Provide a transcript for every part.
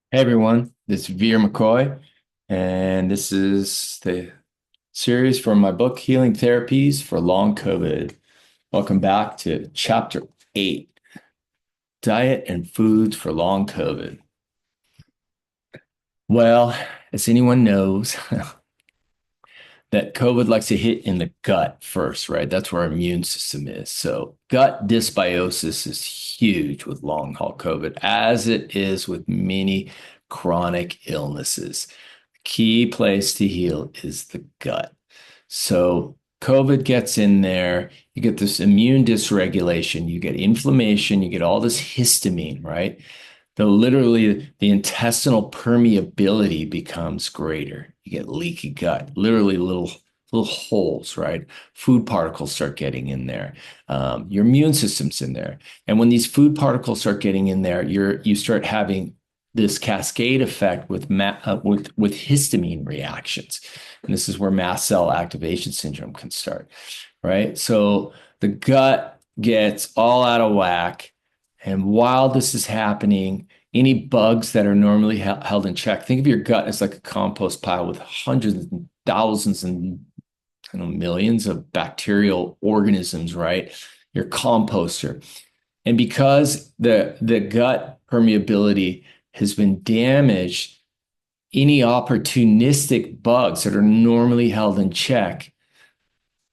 Hey everyone, this is Veer McCoy, and this is the series from my book, Healing Therapies for Long COVID. Welcome back to Chapter 8, Diet and Foods for Long COVID. Well, as anyone knows, that COVID likes to hit in the gut first, right? That's where our immune system is. So, gut dysbiosis is huge with long haul COVID, as it is with many chronic illnesses. Key place to heal is the gut. So COVID gets in there, you get this immune dysregulation, you get inflammation, you get all this histamine, right? The intestinal permeability becomes greater. You get leaky gut, literally little holes, right? Food particles start getting in there. Your immune system's in there, and when these food particles start getting in there, you start having this cascade effect with histamine reactions, and this is where mast cell activation syndrome can start, right? So the gut gets all out of whack, and while this is happening, any bugs that are normally held in check, think of your gut as like a compost pile with hundreds and thousands and millions of bacterial organisms, right? Your composter. And because the gut permeability has been damaged, any opportunistic bugs that are normally held in check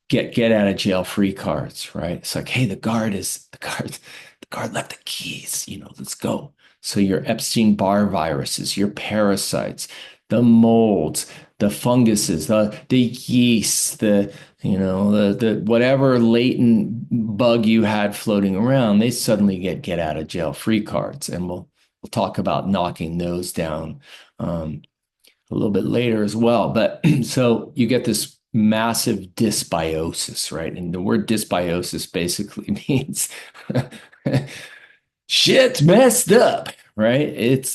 get out of jail free cards, right? It's like, hey, the guard left the keys, let's go. So your Epstein-Barr viruses, your parasites, the molds, the funguses, the yeast, the whatever latent bug you had floating around, they suddenly get out of jail free cards. And we'll talk about knocking those down a little bit later as well. But so you get this massive dysbiosis, right? And the word dysbiosis basically means shit's messed up, right? It's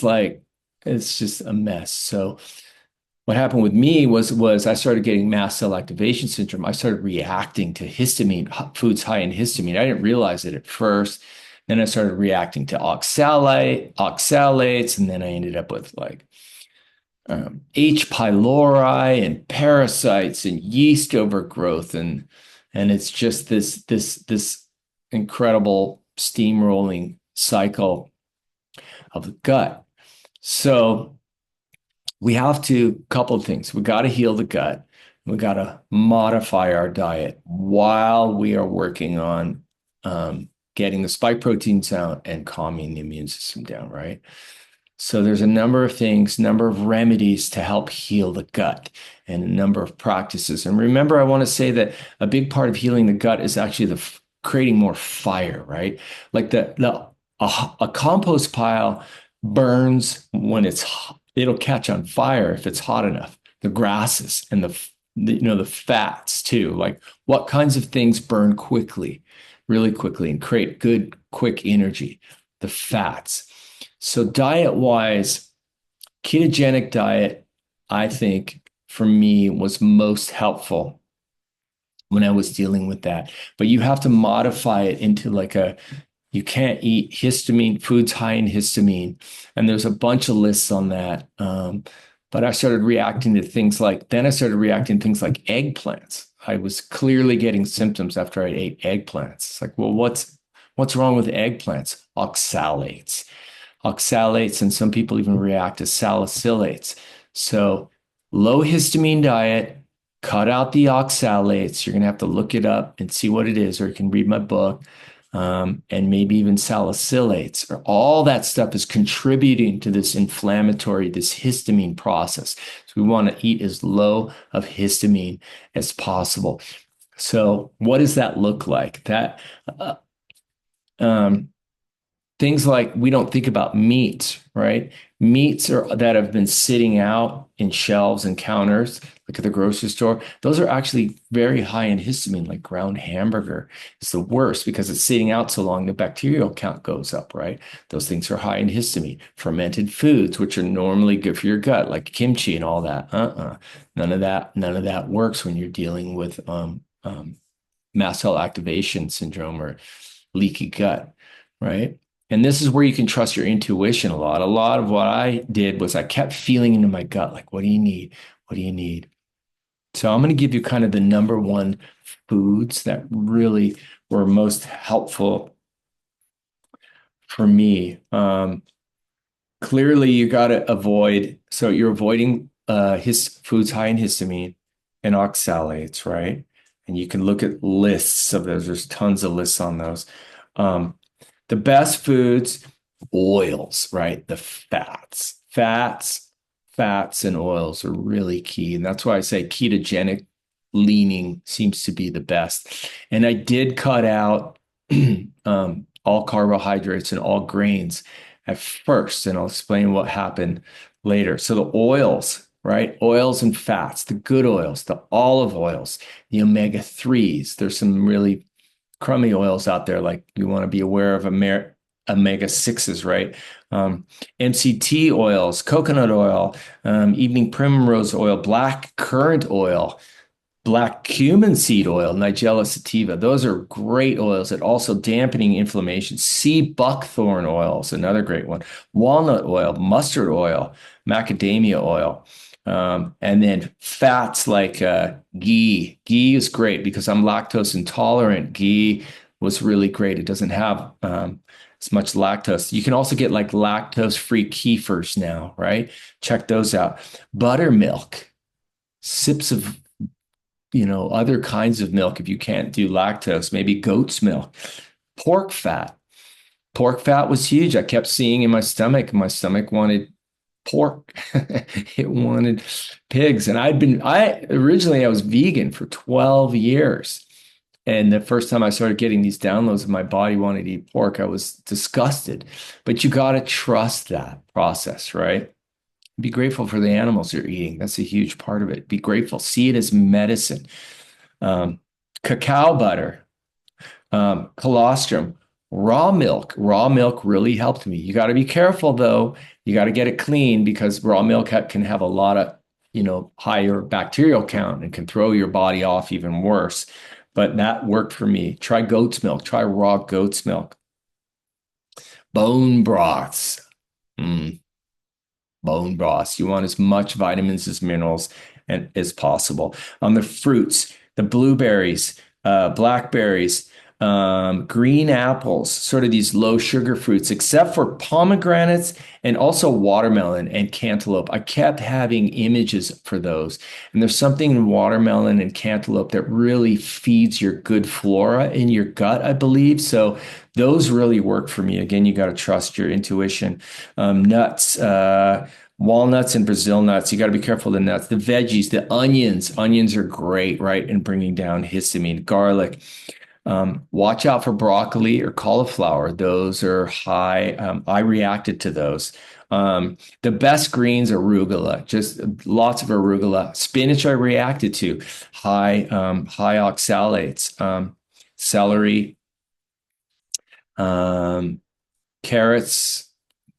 just a mess. So what happened with me was I started getting mast cell activation syndrome. I started reacting to histamine, foods high in histamine. I didn't realize it at first. Then I started reacting to oxalates, and then I ended up with like H. pylori and parasites and yeast overgrowth, and it's just this incredible steamrolling cycle of the gut. So we have to couple of things. We got to heal the gut. We got to modify our diet while we are working on getting the spike proteins out and calming the immune system down, right? So there's a number of things, number of remedies to help heal the gut and a number of practices. And remember, I want to say that a big part of healing the gut is actually creating more fire, right? Like a compost pile burns when it'll catch on fire if it's hot enough. The grasses and the fats too. Like what kinds of things burn quickly, really quickly and create good, quick energy? The fats. So diet wise, ketogenic diet, I think for me was most helpful when I was dealing with that. But you have to modify it into you can't eat histamine, foods high in histamine. And there's a bunch of lists on that. But I started reacting to then I started reacting to things like eggplants. I was clearly getting symptoms after I ate eggplants. It's like, well, what's wrong with eggplants? Oxalates, and some people even react to salicylates. So low histamine diet, cut out the oxalates. You're going to have to look it up and see what it is, or you can read my book. And maybe even salicylates, or all that stuff is contributing to this histamine process. So we want to eat as low of histamine as possible. So what does that look like? Uh, um, Things like we don't think about meats, right? That have been sitting out in shelves and counters, like at the grocery store. Those are actually very high in histamine, like ground hamburger is the worst because it's sitting out so long, the bacterial count goes up, right? Those things are high in histamine. Fermented foods, which are normally good for your gut, like kimchi and all that. None of that works when you're dealing with mast cell activation syndrome or leaky gut, right? And this is where you can trust your intuition a lot. A lot of what I did was I kept feeling into my gut, like, what do you need? What do you need? So I'm going to give you kind of the number one foods that really were most helpful for me. Clearly, you got to avoid, so you're avoiding his foods high in histamine and oxalates, right? And you can look at lists of those. There's tons of lists on those. Um, the best foods, oils, right? The fats and oils are really key. And that's why I say ketogenic leaning seems to be the best. And I did cut out all carbohydrates and all grains at first, and I'll explain what happened later. So the oils, right? Oils and fats, the good oils, the olive oils, the omega 3s. There's some really crummy oils out there, like you want to be aware of omega 6s, right? MCT oils, coconut oil, evening primrose oil, black currant oil, black cumin seed oil, Nigella sativa. Those are great oils at also dampening inflammation. Sea buckthorn oil is another great one. Walnut oil, mustard oil, macadamia oil. And then fats like ghee. Ghee is great because I'm lactose intolerant. Ghee was really great. It doesn't have as much lactose. You can also get like lactose-free kefirs now, right? Check those out. Buttermilk, sips of other kinds of milk if you can't do lactose, maybe goat's milk, pork fat. Pork fat was huge. I kept seeing in my stomach, and my stomach wanted pork. It wanted pigs. And I originally I was vegan for 12 years. And the first time I started getting these downloads of my body wanting to eat pork, I was disgusted. But you got to trust that process, right? Be grateful for the animals you're eating. That's a huge part of it. Be grateful. See it as medicine. Um, Cacao butter, colostrum, raw milk. Raw milk really helped me. You got to be careful though. You got to get it clean because raw milk can have a lot of, higher bacterial count and can throw your body off even worse. But that worked for me. Try goat's milk. Try raw goat's milk. Bone broths. Mm, bone broths. You want as much vitamins as minerals and as possible. On the fruits, the blueberries, blackberries, green apples, sort of these low sugar fruits, except for pomegranates and also watermelon and cantaloupe. I kept having images for those. And there's something in watermelon and cantaloupe that really feeds your good flora in your gut, I believe. So those really work for me. Again, you got to trust your intuition. Nuts, walnuts and Brazil nuts. You got to be careful of the nuts. The veggies, the onions. Onions are great, right, in bringing down histamine. Garlic. Watch out for broccoli or cauliflower. Those are high. I reacted to those. The best greens, arugula, just lots of arugula. Spinach, I reacted to high oxalates. Celery, um, carrots,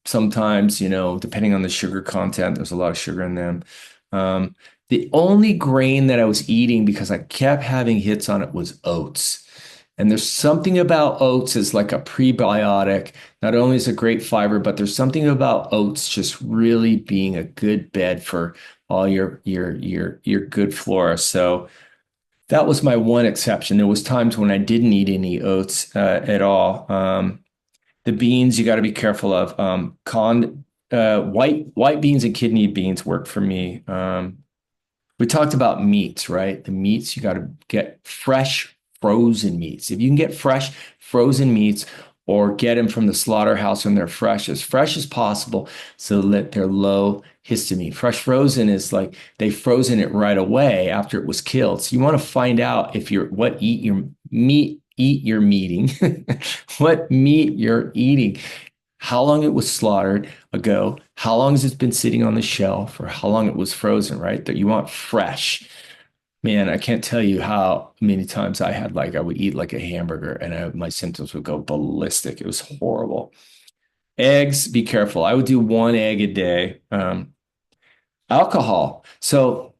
sometimes, depending on the sugar content, there's a lot of sugar in them. The only grain that I was eating because I kept having hits on it was oats. And there's something about oats as like a prebiotic. Not only is it great fiber, but there's something about oats just really being a good bed for all your good flora. So that was my one exception. There was times when I didn't eat any oats at all. The beans you got to be careful of. White beans and kidney beans work for me. We talked about meats, right? The meats you got to get fresh frozen meats. If you can get fresh frozen meats or get them from the slaughterhouse when they're fresh as possible, so that they're low histamine. Fresh frozen is like they frozen it right away after it was killed. So you want to find out if you're eat your meeting, what meat you're eating, how long it was slaughtered ago, how long has it been sitting on the shelf, or how long it was frozen, right? That you want fresh. Man, I can't tell you how many times I would eat like a hamburger and my symptoms would go ballistic. It was horrible. Eggs, be careful. I would do one egg a day. Alcohol. So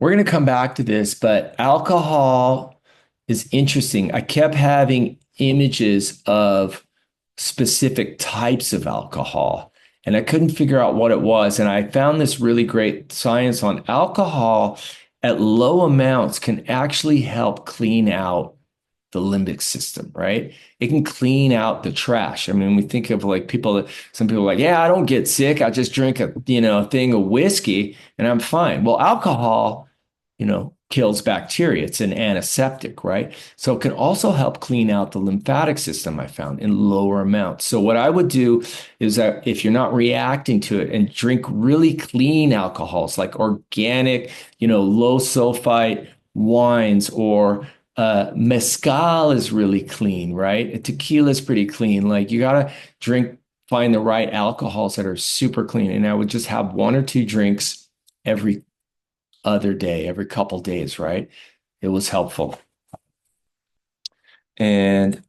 we're going to come back to this, but alcohol is interesting. I kept having images of specific types of alcohol. And I couldn't figure out what it was. And I found this really great science on alcohol at low amounts can actually help clean out the limbic system, right? It can clean out the trash. I mean, we think of like some people are like, yeah, I don't get sick. I just drink a thing of whiskey and I'm fine. Well, alcohol, kills bacteria. It's an antiseptic, right? So it can also help clean out the lymphatic system, I found, in lower amounts. So what I would do is that if you're not reacting to it and drink really clean alcohols like organic, low sulfite wines or mezcal is really clean, right? Tequila is pretty clean. Like you gotta find the right alcohols that are super clean. And I would just have one or two drinks every other day, every couple days, right? It was helpful. And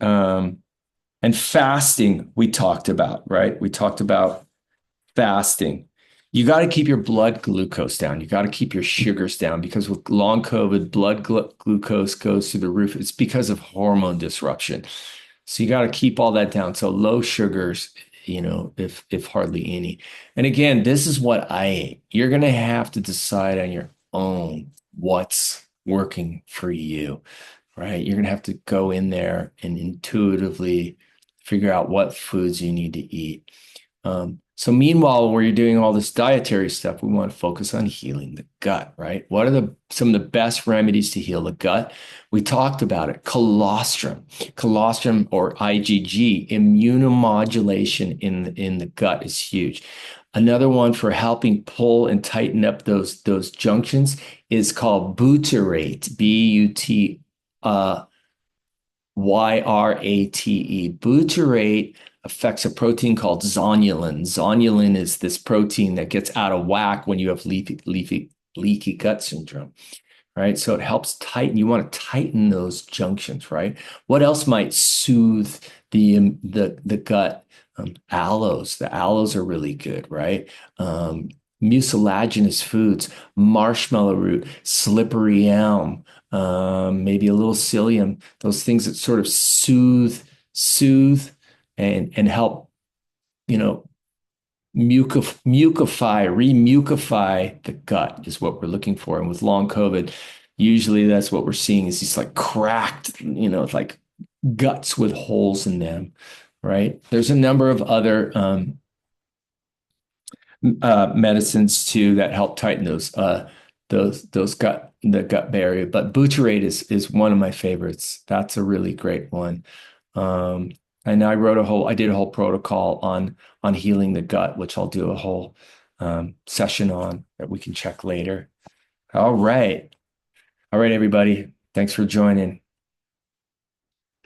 fasting we talked about, right? We talked about fasting. You got to keep your blood glucose down. You got to keep your sugars down because with long COVID, blood glucose goes through the roof. It's because of hormone disruption. So you got to keep all that down. So low sugars, if hardly any. And again, this is what I ate. You're going to have to decide on your own what's working for you, right? You're going to have to go in there and intuitively figure out what foods you need to eat. So meanwhile, where you're doing all this dietary stuff, we want to focus on healing the gut, right? What are some of the best remedies to heal the gut? We talked about it. Colostrum or IgG, immunomodulation in the gut is huge. Another one for helping pull and tighten up those junctions is called butyrate, Butyrate. Butyrate affects a protein called zonulin. Zonulin is this protein that gets out of whack when you have leaky gut syndrome, right? So it helps tighten. You want to tighten those junctions, right? What else might soothe the gut? Aloes. The aloes are really good, right? Mucilaginous foods, marshmallow root, slippery elm, maybe a little psyllium. Those things that sort of soothe and help, remucify the gut is what we're looking for. And with long COVID, usually that's what we're seeing is these like cracked, like guts with holes in them, right? There's a number of other medicines too that help tighten those the gut barrier. But butyrate is one of my favorites. That's a really great one. And I did a whole protocol on healing the gut, which I'll do a whole session on that we can check later. All right, everybody. Thanks for joining.